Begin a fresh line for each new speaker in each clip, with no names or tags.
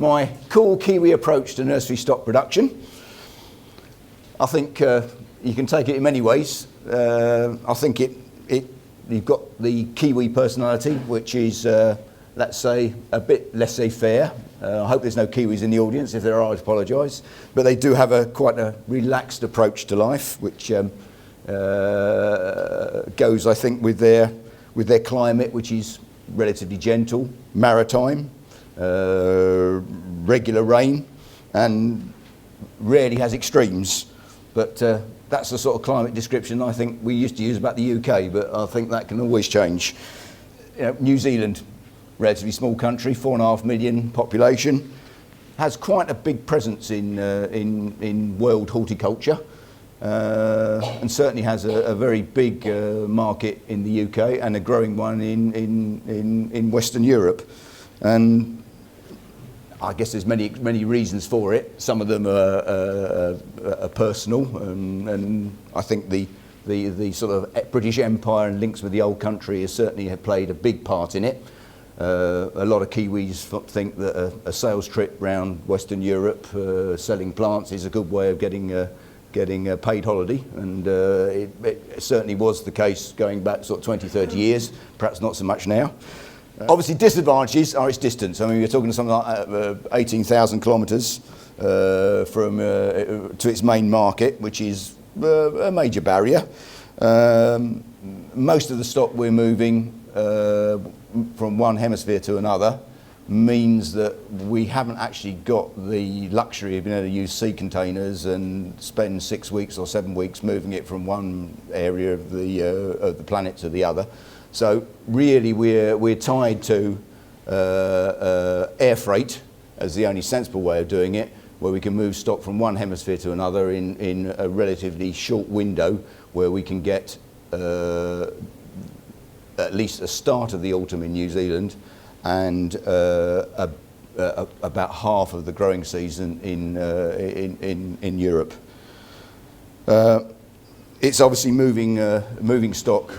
my cool Kiwi approach to nursery stock production. I think you can take it in many ways. I think you've got the Kiwi personality, which is, let's say, a bit laissez-faire. I hope there's no Kiwis in the audience. If there are, I apologise. But they do have quite a relaxed approach to life, which goes, I think, with their climate, which is relatively gentle, maritime, regular rain, and rarely has extremes. But that's the sort of climate description I think we used to use about the UK, but I think that can always change. New Zealand, relatively small country, 4.5 million population, has quite a big presence in world horticulture, and certainly has a very big market in the UK and a growing one in Western Europe. And I guess there's many reasons for it. Some of them are personal, and I think the sort of British Empire and links with the old country has certainly have played a big part in it. A lot of Kiwis think that a sales trip around Western Europe selling plants is a good way of getting a paid holiday, and it certainly was the case going back sort of 20, 30 years, perhaps not so much now. Obviously, disadvantages are its distance. I mean, you're talking to something like 18,000 kilometres to its main market, which is a major barrier. Most of the stock we're moving from one hemisphere to another means that we haven't actually got the luxury of being able to use sea containers and spend 6 weeks or 7 weeks moving it from one area of the planet to the other. So really we're tied to air freight as the only sensible way of doing it, where we can move stock from one hemisphere to another in a relatively short window, where we can get at least a start of the autumn in New Zealand and about half of the growing season in Europe. It's obviously moving stock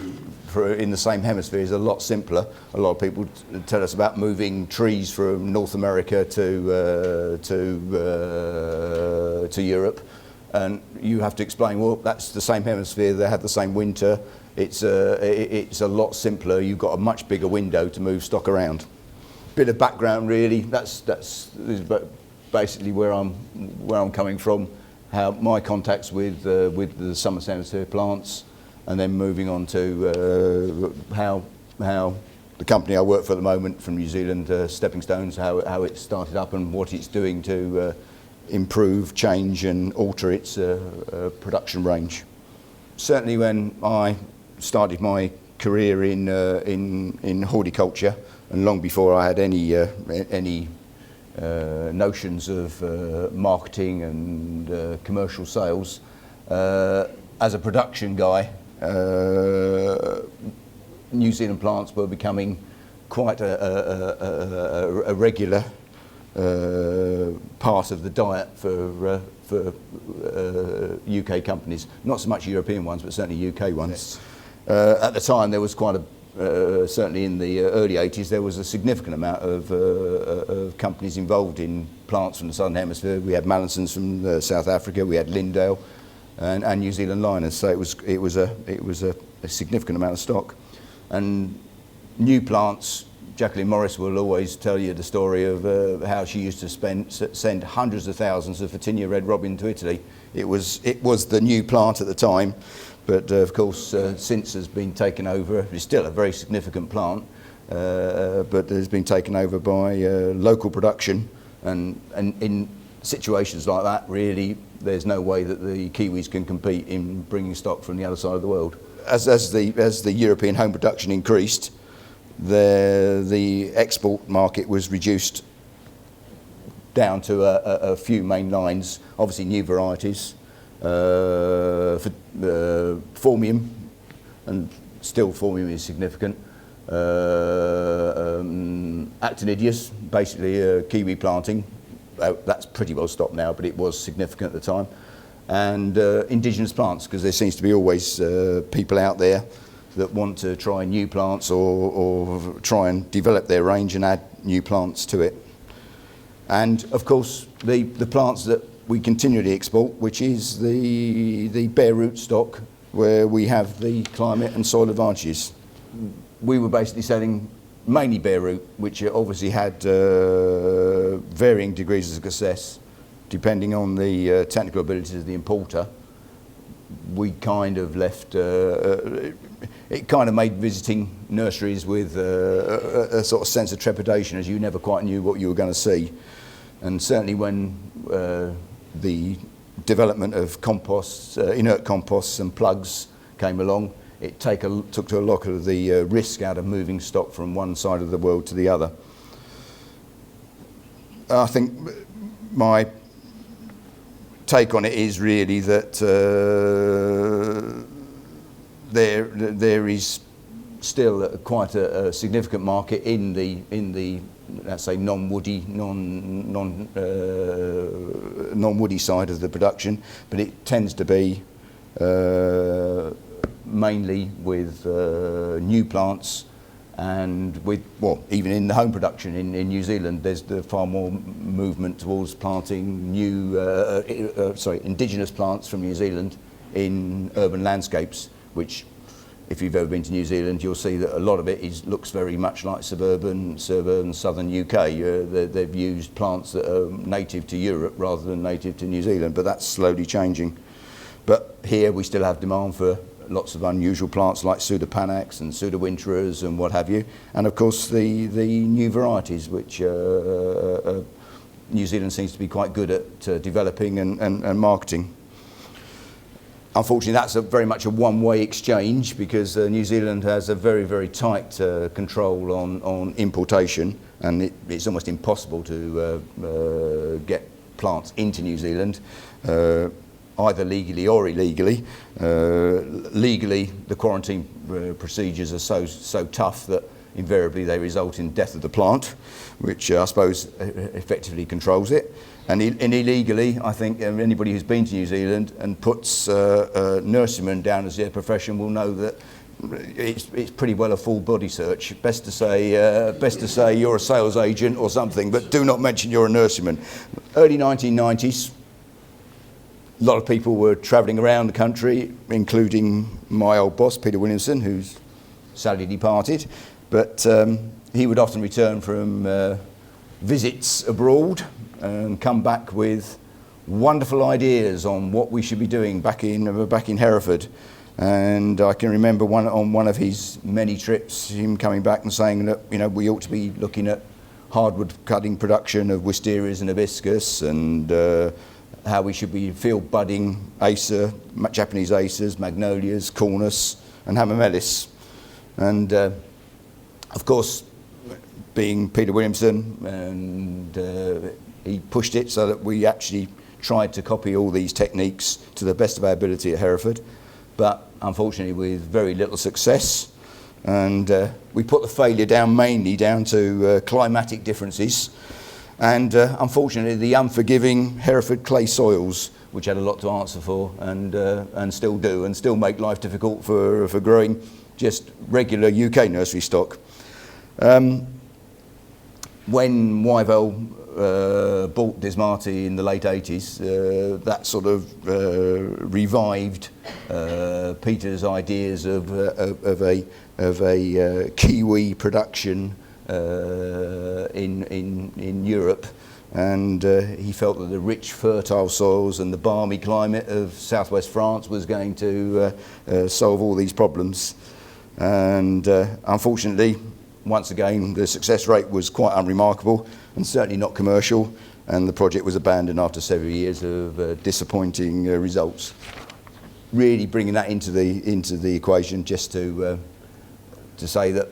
in the same hemisphere is a lot simpler. A lot of people tell us about moving trees from North America to Europe, and you have to explain, well, that's the same hemisphere, they have the same winter. It's a lot simpler. You've got a much bigger window to move stock around. Bit of background, really. That's basically where I'm coming from. How my contacts with the Southern Hemisphere plants, and then moving on to how the company I work for at the moment from New Zealand, Stepping Stones, how it started up and what it's doing to improve, change and alter its production range. Certainly when I started my career in horticulture, and long before I had any notions of marketing and commercial sales, as a production guy, New Zealand plants were becoming quite a regular part of the diet for UK companies. Not so much European ones, but certainly UK ones. Yes. At the time, there was quite certainly in the early 80s, there was a significant amount of companies involved in plants from the Southern Hemisphere. We had Mallinsons from South Africa, we had Lindale, and New Zealand Liners. So it was a significant amount of stock. And new plants, Jacqueline Morris will always tell you the story of how she used to send hundreds of thousands of Virginia Red Robin to Italy. It was the new plant at the time, but of course since has been taken over. It's still a very significant plant, but has been taken over by local production, and in situations like that, really, there's no way that the Kiwis can compete in bringing stock from the other side of the world. As the European home production increased, the export market was reduced down to a few main lines. Obviously, new varieties, Formium, and still Formium is significant. Actinidias, basically Kiwi planting. That's pretty well stopped now, but it was significant at the time. And indigenous plants, because there seems to be always people out there that want to try new plants or try and develop their range and add new plants to it. And of course, the plants that we continually export, which is the bare root stock, where we have the climate and soil advantages. We were basically selling mainly bare root, which obviously had varying degrees of success depending on the technical abilities of the importer. We kind of left, it kind of made visiting nurseries with a sort of sense of trepidation, as you never quite knew what you were going to see. And certainly when the development of composts, inert composts and plugs came along, it took a lot of the risk out of moving stock from one side of the world to the other. I think my take on it is really that there is still quite a significant market in the let's say non-woody non-woody side of the production, but it tends to be mainly with new plants, and with, well, even in the home production in New Zealand, there's far more movement towards planting new, indigenous plants from New Zealand in urban landscapes, which, if you've ever been to New Zealand, you'll see that a lot of it looks very much like suburban southern UK. They've used plants that are native to Europe rather than native to New Zealand, but that's slowly changing. But here we still have demand for lots of unusual plants like Pseudopanax and Pseudowinterers and what have you, and of course the new varieties, which New Zealand seems to be quite good at developing and marketing. Unfortunately, that's very much a one-way exchange, because New Zealand has a very, very tight control on importation, and it's almost impossible to get plants into New Zealand, either legally or illegally. Legally, the quarantine procedures are so tough that invariably they result in death of the plant, which I suppose effectively controls it. And illegally, I think anybody who's been to New Zealand and puts nurserymen down as their profession will know that it's pretty well a full body search. Best to say you're a sales agent or something, but do not mention you're a nurseryman. Early 1990s, a lot of people were travelling around the country, including my old boss, Peter Williamson, who's sadly departed. But he would often return from visits abroad and come back with wonderful ideas on what we should be doing back in Hereford. And I can remember on one of his many trips, him coming back and saying that, you know, we ought to be looking at hardwood cutting production of wisterias and hibiscus, and how we should be field budding acer, Japanese acers, magnolias, cornus and hamamelis. And of course, being Peter Williamson, and he pushed it so that we actually tried to copy all these techniques to the best of our ability at Hereford, but unfortunately with very little success. And we put the failure mainly down to climatic differences, and unfortunately the unforgiving Hereford clay soils, which had a lot to answer for, and still do, and still make life difficult for growing just regular UK nursery stock. When Wyvale bought Dismarty in the late 80s, that sort of revived Peter's ideas of a Kiwi production in Europe, and he felt that the rich fertile soils and the balmy climate of southwest France was going to solve all these problems. And unfortunately, once again, the success rate was quite unremarkable and certainly not commercial, and the project was abandoned after several years of disappointing results. Really bringing that into the equation, just to say that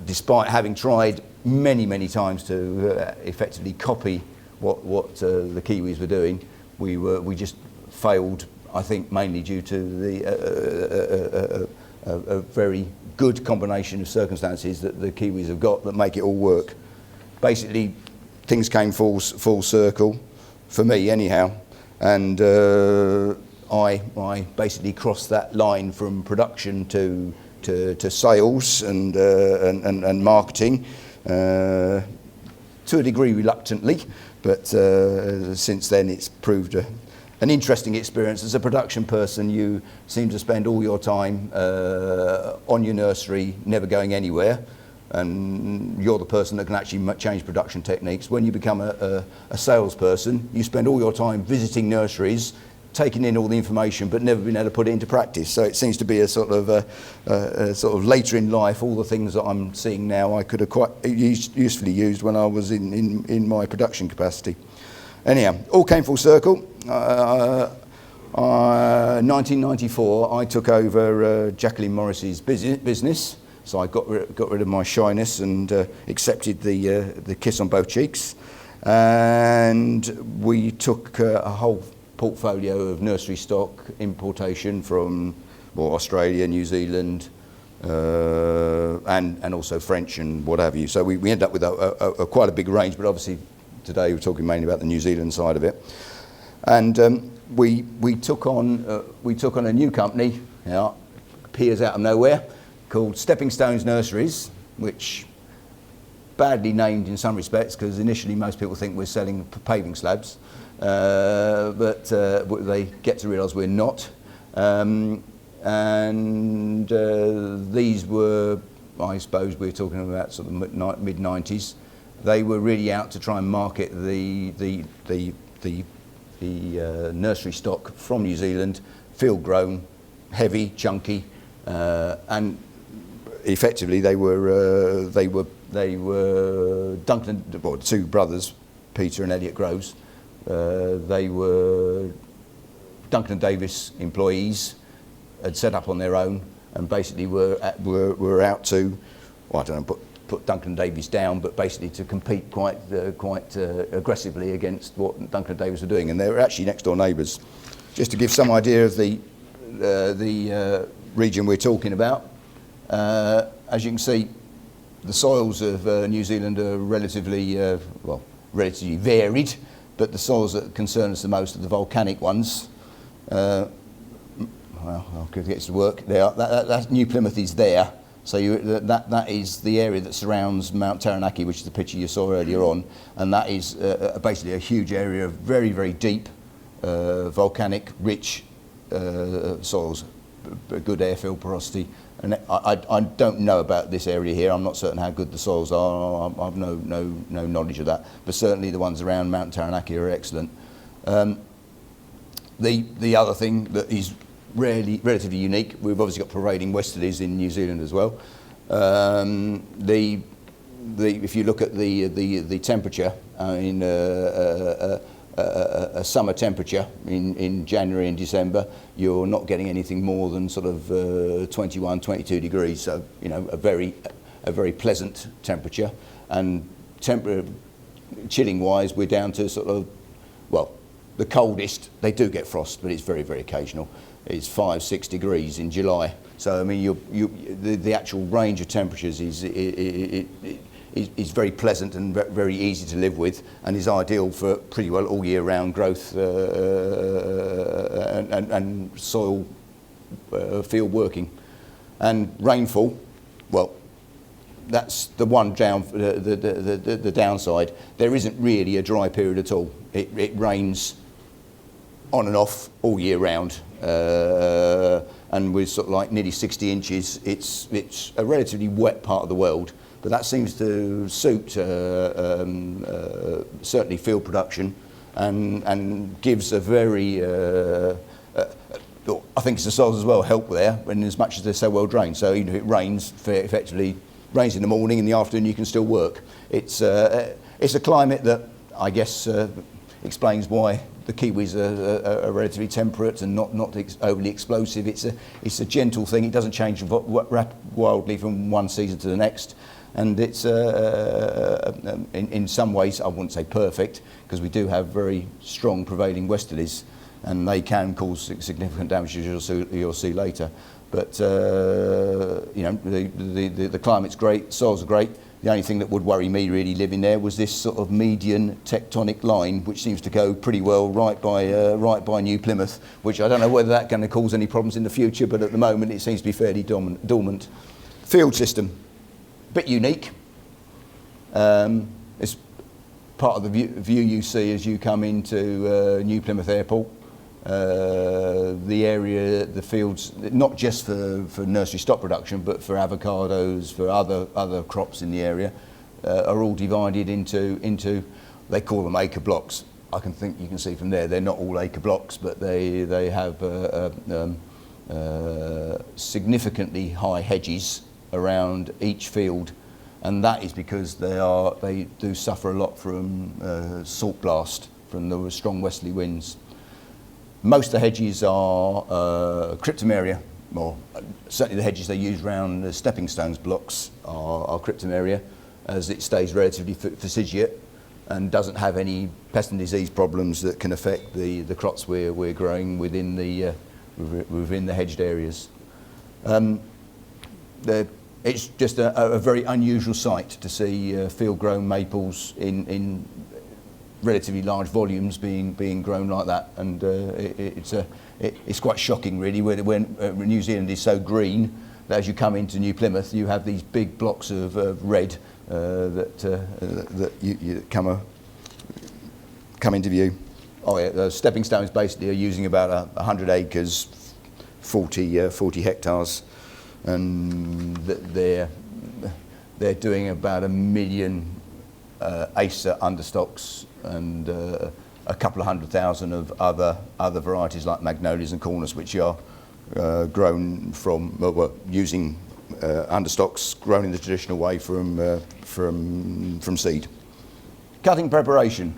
despite having tried many times to effectively copy what the Kiwis were doing, we just failed, I think, mainly due to a very good combination of circumstances that the Kiwis have got that make it all work. Basically, things came full circle, for me anyhow, and I basically crossed that line from production to sales and marketing, to to a degree reluctantly, but since then it's proved an interesting experience. As a production person, you seem to spend all your time on your nursery, never going anywhere, and you're the person that can actually change production techniques. When you become a salesperson, you spend all your time visiting nurseries, taking in all the information, but never been able to put it into practice. So it seems to be a sort of later in life, all the things that I'm seeing now I could have quite usefully used when I was in my production capacity. Anyhow, all came full circle. 1994, I took over Jacqueline Morris's business, so I got rid of my shyness and accepted the kiss on both cheeks, and we took a whole portfolio of nursery stock importation from Australia, New Zealand, and also French and what have you. So we ended up with quite a big range, but obviously today we're talking mainly about the New Zealand side of it. And we took on a new company, appears out of nowhere, called Stepping Stones Nurseries, which badly named in some respects because initially most people think we're selling paving slabs. But they get to realise we're not. These were, I suppose we're talking about sort of mid-90s. They were really out to try and market the nursery stock from New Zealand, field grown, heavy, chunky, and effectively they were Duncan, well, two brothers, Peter and Elliot Groves. They were Duncan and Davis employees, had set up on their own, and basically were out to, well, I don't know, put Duncan and Davis down, but basically to compete quite aggressively against what Duncan and Davis were doing, and they were actually next door neighbours. Just to give some idea of the region we're talking about, as you can see, the soils of New Zealand are relatively varied. But the soils that concern us the most are the volcanic ones. Well, I'll get to work. That New Plymouth is there. So that is the area that surrounds Mount Taranaki, which is the picture you saw earlier on. And that is basically a huge area of very, very deep, volcanic, rich soils, good airfill porosity. And I don't know about this area here. I'm not certain how good the soils are. I've no knowledge of that. But certainly the ones around Mount Taranaki are excellent. The other thing that is relatively unique, we've obviously got parading westerlies in New Zealand as well. If you look at the temperature in a summer temperature in January and December, you're not getting anything more than sort of 21, 22 degrees. So, a very pleasant temperature. And chilling wise, we're down to sort of, well, the coldest, they do get frost, but it's very, very occasional. It's 5-6 degrees in July. So, I mean, the actual range of temperatures is very pleasant and very easy to live with, and is ideal for pretty well all year round growth and soil field working. And rainfall, well, that's the one the downside. There isn't really a dry period at all. It rains on and off all year round, and with sort of like nearly 60 inches, it's a relatively wet part of the world. But that seems to suit certainly field production, and gives a very, I think it's the soils as well help there, and as much as they're so well drained. So even if it rains, effectively rains in the morning, in the afternoon you can still work. It's a climate that I guess explains why the Kiwis are relatively temperate and not overly explosive. It's a gentle thing. It doesn't change wildly from one season to the next. And it's in some ways, I wouldn't say perfect, because we do have very strong prevailing westerlies, and they can cause significant damage, as you'll see later. But the climate's great, soils are great. The only thing that would worry me really living there was this sort of median tectonic line, which seems to go pretty well right by New Plymouth, which I don't know whether that's going to cause any problems in the future, but at the moment it seems to be fairly dormant. Field system. Bit unique. It's part of the view you see as you come into New Plymouth Airport. The area, the fields, not just for nursery stock production, but for avocados, for other crops in the area, are all divided into they call them acre blocks. I can think you can see from there they're not all acre blocks, but they have significantly high hedges around each field, and that is because they do suffer a lot from salt blast from the strong westerly winds. Most of the hedges are cryptomeria, or certainly the hedges they use around the stepping stones blocks are cryptomeria, as it stays relatively fastigiate and doesn't have any pest and disease problems that can affect the crops we're growing within the hedged areas. It's just a very unusual sight to see field-grown maples in relatively large volumes being grown like that, and it's quite shocking really when New Zealand is so green that as you come into New Plymouth you have these big blocks of red that you come into view. Oh yeah, the stepping stones basically are using about 100 acres, 40 hectares, and they're doing about 1 million Acer understocks and a couple of 100,000 of other varieties like magnolias and cornus, which are grown from using understocks grown in the traditional way from seed. Cutting preparation.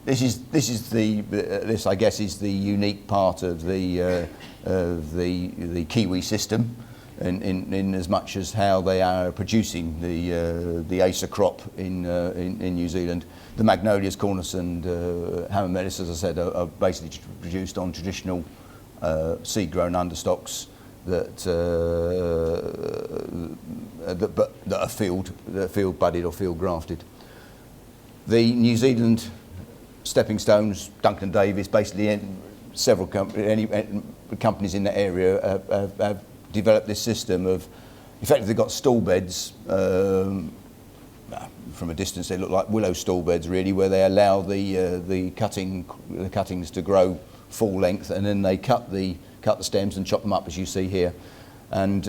This I guess is the unique part of the Kiwi system, in as much as how they are producing the Acer crop in New Zealand. The magnolias, cornus and hammermelis, as I said, are basically produced on traditional seed-grown understocks that are field budded or field grafted. The New Zealand stepping stones, Duncan Davis, basically several companies in that area have developed this system of, effectively they've got stall beds. From a distance they look like willow stall beds really, where they allow the cuttings to grow full length, and then they cut the stems and chop them up as you see here. And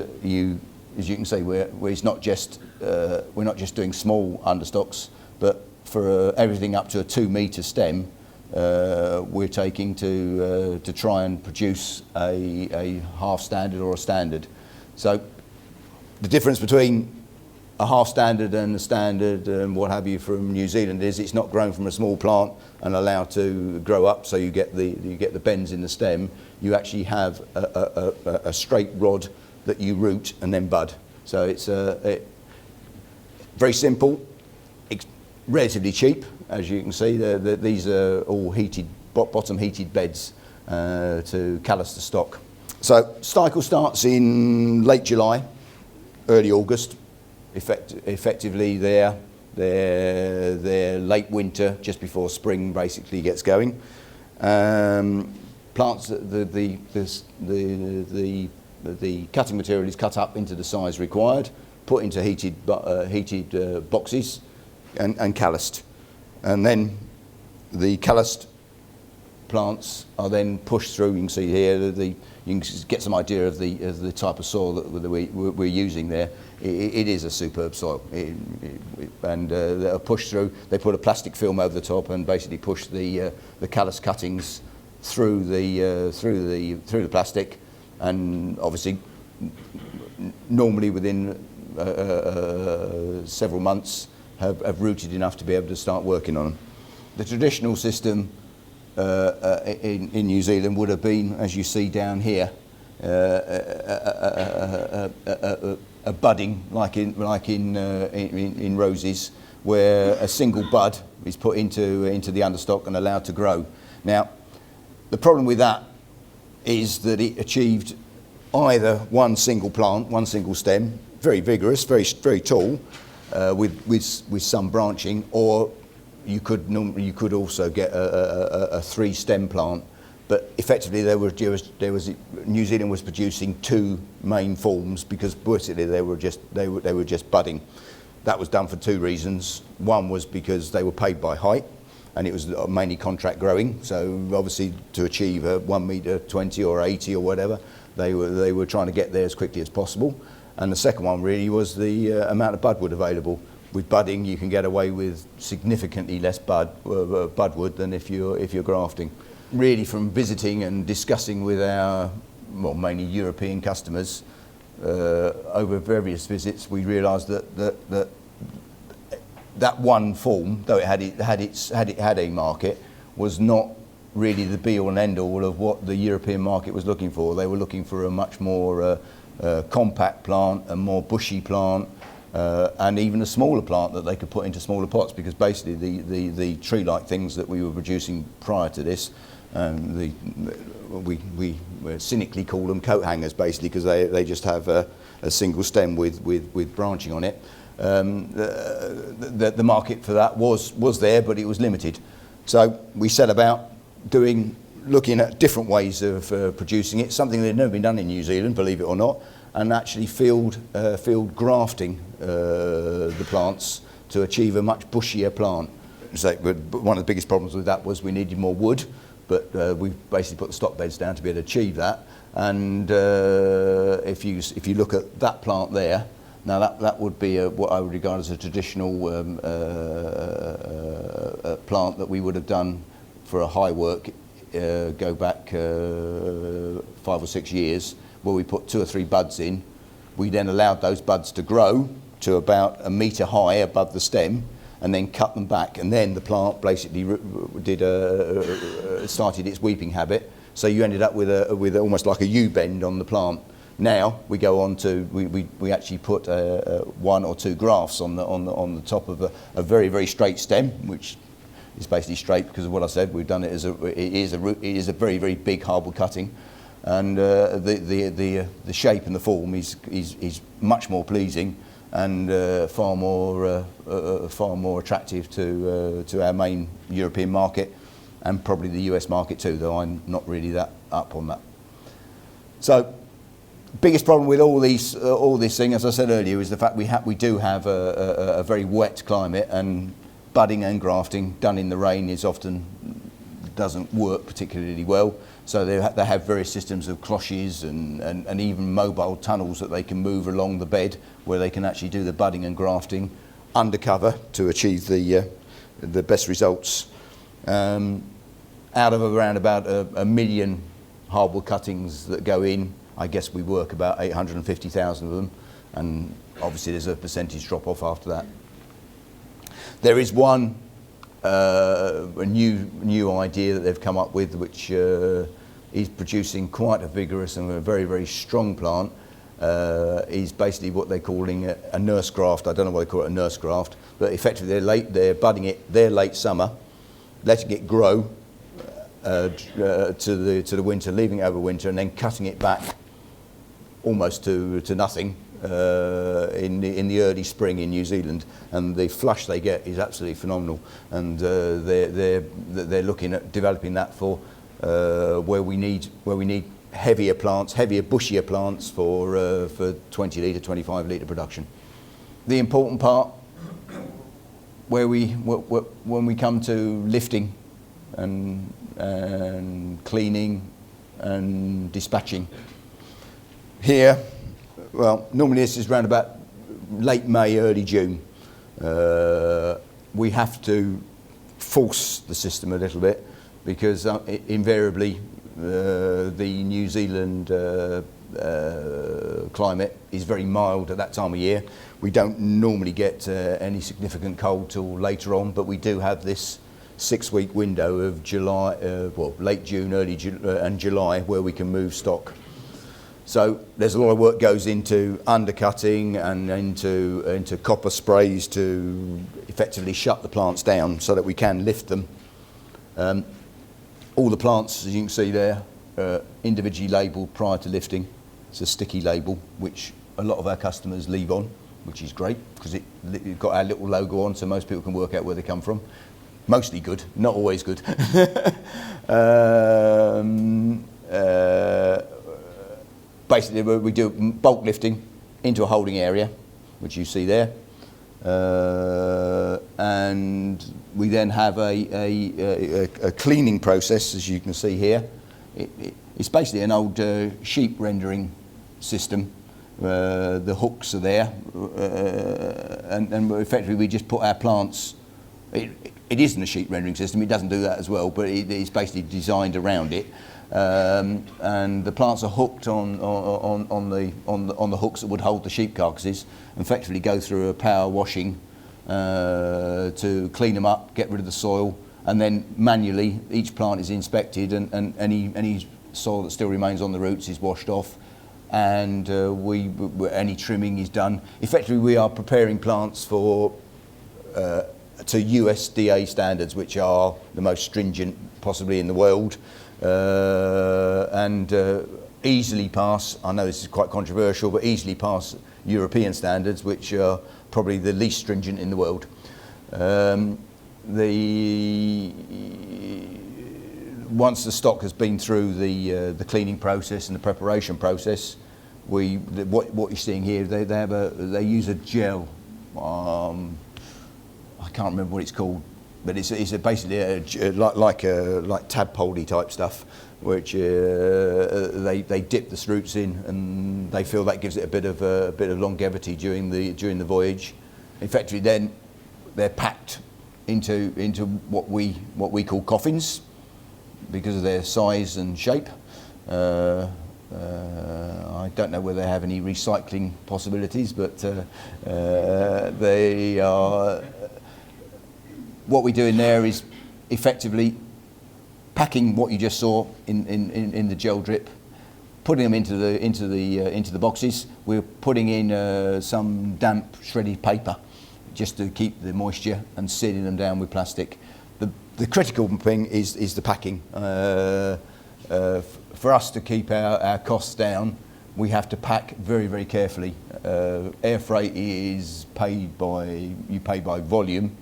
as you can see, we're not just doing small understocks, but for everything up to a 2 metre stem, we're taking to try and produce a half standard or a standard. So the difference between a half standard and a standard and what have you from New Zealand is it's not grown from a small plant and allowed to grow up, so you get the bends in the stem. You actually have a straight rod that you root and then bud. So it's very simple, relatively cheap, as you can see. These are all bottom heated beds to callus the stock. So cycle starts in late July, early August. Effectively they're late winter, just before spring basically gets going. Plants, the cutting material is cut up into the size required, put into heated boxes and calloused, and then the calloused plants are then pushed through. You can see here you can get some idea of the type of soil that we're using there. It is a superb soil, and they're pushed through. They put a plastic film over the top and basically push the callus cuttings through the plastic, and obviously normally within several months have rooted enough to be able to start working on them. The traditional system in New Zealand would have been, as you see down here, a budding like in roses, where a single bud is put into the understock and allowed to grow. Now, the problem with that is that it achieved either one single plant, one single stem, very vigorous, very tall, with some branching, or you could also get a 3-stem plant. But effectively, New Zealand was producing 2 main forms, because basically they were just budding. That was done for two reasons. One was because they were paid by height, and it was mainly contract growing. So obviously to achieve a 1 metre 20 or 80 or whatever, they were trying to get there as quickly as possible. And the second one really was the amount of budwood available. With budding, you can get away with significantly less budwood than if you're grafting. Really, from visiting and discussing with our, well, mainly European customers over various visits, we realised that one form, though it had a market, was not really the be all and end all of what the European market was looking for. They were looking for a much more compact plant, a more bushy plant, and even a smaller plant that they could put into smaller pots, because basically the tree-like things that we were producing prior to this, we cynically call them coat hangers, basically, because they just have a single stem with branching on it. The market for that was there, but it was limited. So we set about looking at different ways of producing it, something that had never been done in New Zealand, believe it or not, and actually field grafting the plants to achieve a much bushier plant. So, but one of the biggest problems with that was we needed more wood, but we basically put the stock beds down to be able to achieve that. And if you look at that plant there, now that would be what I would regard as a traditional plant that we would have done for a high work, go back 5 or 6 years, where we put 2 or 3 buds in. We then allowed those buds to grow to about 1 metre high above the stem, and then cut them back, and then the plant basically started its weeping habit. So you ended up with almost like a U-bend on the plant. Now we go on to we actually put 1 or 2 grafts on the top of a very, very straight stem, which is basically straight because of what I said. We've done it as it is a very, very big hardwood cutting, and the shape and the form is much more pleasing and far more attractive to our main European market, and probably the US market too, though I'm not really that up on that. So biggest problem with all this thing, as I said earlier, is the fact we do have a very wet climate, and budding and grafting done in the rain doesn't work particularly well. So they have various systems of cloches and even mobile tunnels that they can move along the bed, where they can actually do the budding and grafting undercover to achieve the best results. Out of around about a million hardwood cuttings that go in, I guess we work about 850,000 of them, and obviously there's a percentage drop off after that. There is one a new idea that they've come up with, which is producing quite a vigorous and a very, very strong plant. Is basically what they're calling a nurse graft. I don't know why they call it a nurse graft, but effectively they're budding it there late summer, letting it grow to the winter, leaving it over winter, and then cutting it back almost to nothing in the early spring in New Zealand, and the flush they get is absolutely phenomenal. And they're looking at developing that for where we need heavier plants, heavier bushier plants for 20 litre, 25 litre production. The important part when we come to lifting and cleaning and dispatching. Here, well, normally this is around about late May, early June. We have to force the system a little bit, because invariably the New Zealand climate is very mild at that time of year. We don't normally get any significant cold till later on, but we do have this 6-week window of July, late June, early and July, where we can move stock. So there's a lot of work goes into undercutting and into copper sprays to effectively shut the plants down so that we can lift them. All the plants, as you can see there, individually labelled prior to lifting. It's a sticky label, which a lot of our customers leave on, which is great, because it's got our little logo on, so most people can work out where they come from. Mostly good, not always good. Basically, we do bulk lifting into a holding area, which you see there. And we then have a cleaning process, as you can see here. It's basically an old sheep rendering system. The hooks are there, and effectively we just put our plants. It isn't a sheep rendering system. It doesn't do that as well, but it's basically designed around it. And the plants are hooked on the hooks that would hold the sheep carcasses, and effectively go through a power washing to clean them up, get rid of the soil, and then manually each plant is inspected, and any soil that still remains on the roots is washed off, and any trimming is done. Effectively, we are preparing plants for to USDA standards, which are the most stringent possibly in the world, and easily pass, I know this is quite controversial, but easily pass European standards, which are probably the least stringent in the world. Once the stock has been through the cleaning process and the preparation process, what you're seeing here, they use a gel. I can't remember what it's called, but it's basically like tadpole-y type stuff, which they dip the roots in, and they feel that gives it a bit of longevity during the voyage. Effectively, then they're packed into what we call coffins because of their size and shape. I don't know whether they have any recycling possibilities, but they are. What we do in there is effectively packing what you just saw in the gel drip, putting them into the boxes. We're putting in some damp shredded paper just to keep the moisture, and sealing them down with plastic. The critical thing is the packing. For us to keep our costs down, we have to pack very, very carefully. Air freight is paid by volume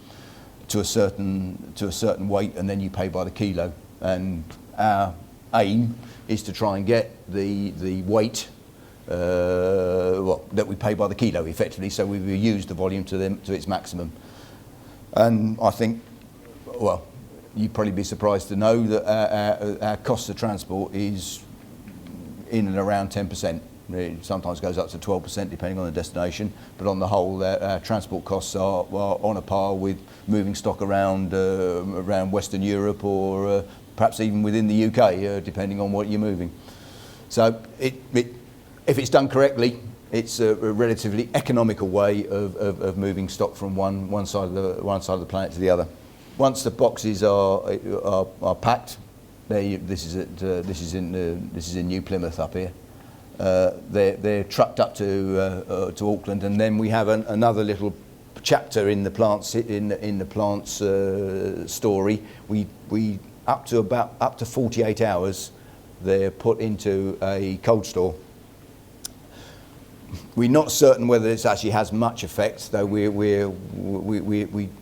to a certain weight, and then you pay by the kilo. And our aim is to try and get the weight that we pay by the kilo effectively, so we use the volume to its maximum. And I think, well, you'd probably be surprised to know that our cost of transport is in and around 10%. It sometimes goes up to 12% depending on the destination, but on the whole our transport costs are on a par with moving stock around Western Europe, or perhaps even within the UK, depending on what you're moving. So if it's done correctly, it's a relatively economical way of moving stock from one side of the planet to the other. Once the boxes are packed, this is in New Plymouth up here. They're trucked up to Auckland, and then we have another little chapter in the plants story. We up to 48 hours, they're put into a cold store. We're not certain whether this actually has much effect, though we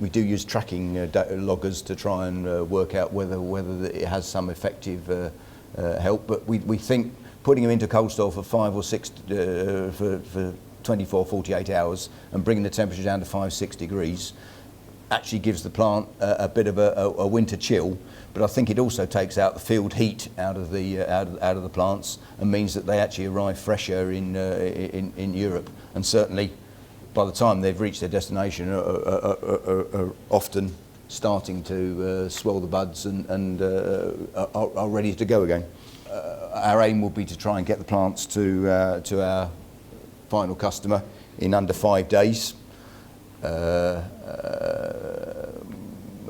do use tracking loggers to try and work out whether it has some effective help. But we think putting them into cold store for 5 or 6 for 24, 48 hours and bringing the temperature down to 5-6 degrees actually gives the plant a bit of a winter chill. But I think it also takes out the field heat out of the plants, and means that they actually arrive fresher in Europe. And certainly, by the time they've reached their destination, are often starting to swell the buds and are ready to go again. Our aim will be to try and get the plants to our final customer in under 5 days.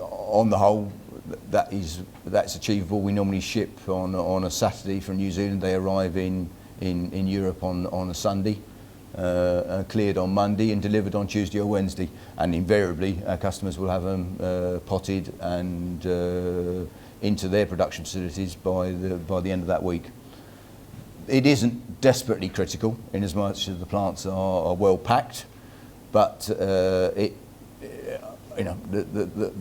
On the whole, that's achievable. We normally ship on a Saturday from New Zealand. They arrive in Europe on a Sunday, cleared on Monday and delivered on Tuesday or Wednesday. And invariably, our customers will have them potted and into their production facilities by the end of that week. It isn't desperately critical, in as much as the plants are well packed, but the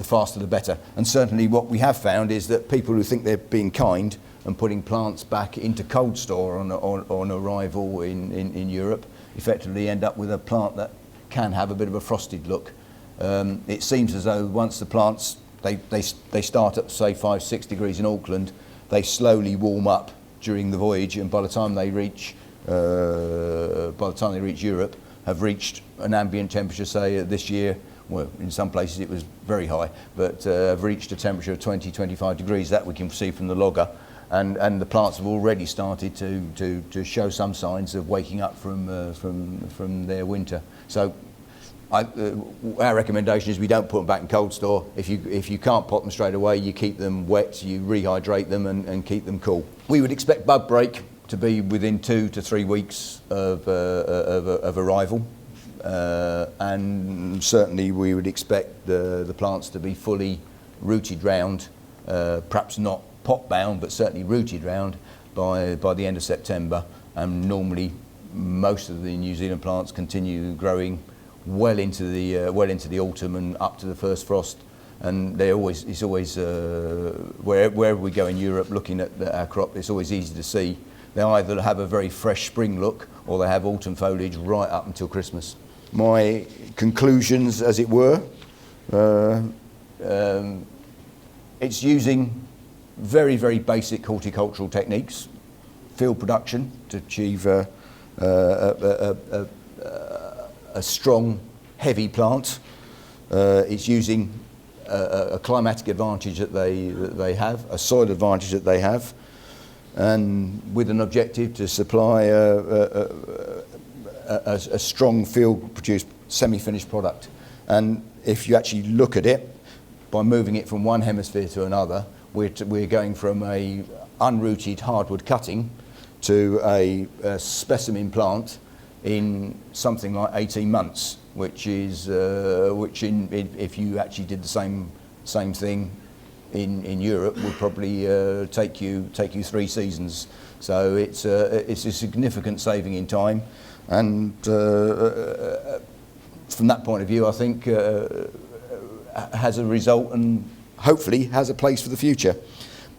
faster the better. And certainly what we have found is that people who think they're being kind and putting plants back into cold store on arrival in Europe effectively end up with a plant that can have a bit of a frosted look. It seems as though once the plants, they start at say 5-6 degrees in Auckland, they slowly warm up during the voyage, and by the time they reach Europe, have reached an ambient temperature, say this year, well, in some places it was very high, but have reached a temperature of 20-25 degrees. That we can see from the logger, and the plants have already started to show some signs of waking up from their winter. So our recommendation is we don't put them back in cold store. If you can't pot them straight away, you keep them wet, you rehydrate them and keep them cool. We would expect bud break to be within 2 to 3 weeks of arrival, and certainly we would expect the plants to be fully rooted round, perhaps not pot bound, but certainly rooted round by the end of September. And normally most of the New Zealand plants continue growing well into the autumn and up to the first frost. And it's always wherever we go in Europe looking at our crop, it's always easy to see they either have a very fresh spring look or they have autumn foliage right up until Christmas. My conclusions, as it were, it's using very, very basic horticultural techniques, field production to achieve a strong, heavy plant. It's using a climatic advantage that they have, a soil advantage that they have, and with an objective to supply a strong field-produced semi-finished product. And if you actually look at it, by moving it from one hemisphere to another, we're going from a unrooted hardwood cutting to a specimen plant in something like 18 months, which if you actually did the same thing in Europe would probably take you 3 seasons. So it's a significant saving in time, and from that point of view, I think has a result and hopefully has a place for the future.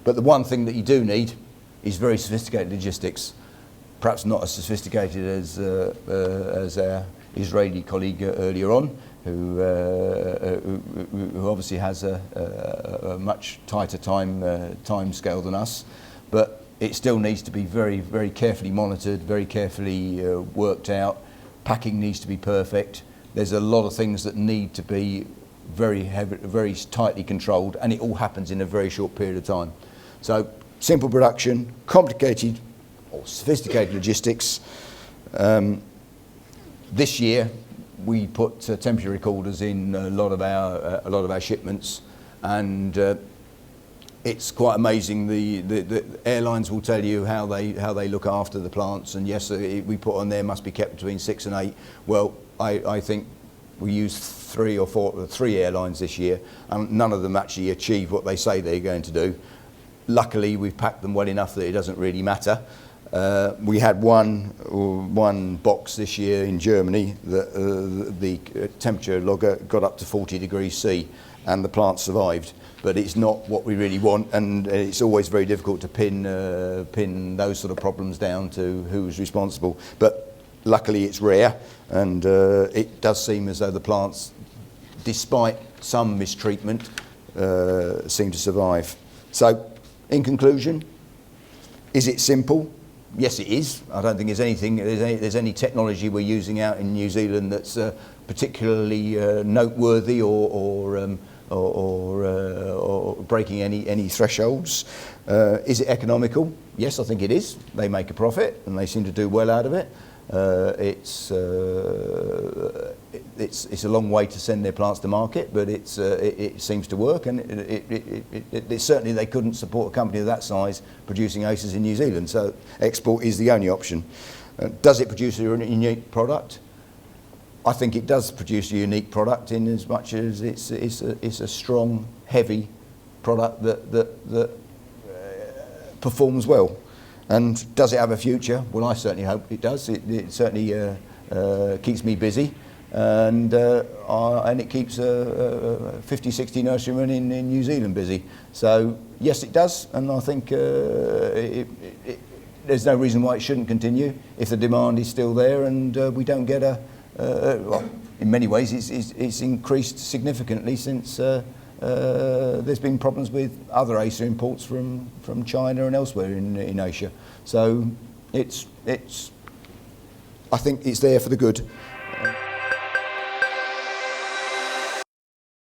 But the one thing that you do need is very sophisticated logistics. Perhaps not as sophisticated as our Israeli colleague earlier on, who obviously has a much tighter time scale than us, but it still needs to be very, very carefully monitored, very carefully worked out. Packing needs to be perfect. There's a lot of things that need to be very tightly controlled, and it all happens in a very short period of time. So simple production, complicated or sophisticated logistics. This year we put temperature recorders in a lot of our shipments, and it's quite amazing. The airlines will tell you how they look after the plants, and yes, we put on there must be kept between 6 and 8. Well, I think we used 3 airlines this year, and none of them actually achieve what they say they're going to do. Luckily, we've packed them well enough that it doesn't really matter. We had one box this year in Germany that the temperature logger got up to 40 degrees C, and the plant survived. But it's not what we really want, and it's always very difficult to pin those sort of problems down to who's responsible. But luckily, it's rare, and it does seem as though the plants, despite some mistreatment, seem to survive. So, in conclusion, is it simple? Yes, it is. I don't think there's any technology we're using out in New Zealand that's particularly noteworthy or breaking any thresholds. Is it economical? Yes, I think it is. They make a profit, and they seem to do well out of it. It's a long way to send their plants to market, but it seems to work, and it certainly they couldn't support a company of that size producing aces in New Zealand. So export is the only option. Does it produce a unique product? I think it does produce a unique product in as much as it's a strong, heavy product that performs well. And does it have a future? Well, I certainly hope it does. It certainly keeps me busy, and it keeps 50, 60 nurserymen in New Zealand busy. So yes, it does, and I think there's no reason why it shouldn't continue if the demand is still there, and we don't get in many ways it's increased significantly since there's been problems with other ACER imports from China and elsewhere in Asia. So I think it's there for the good.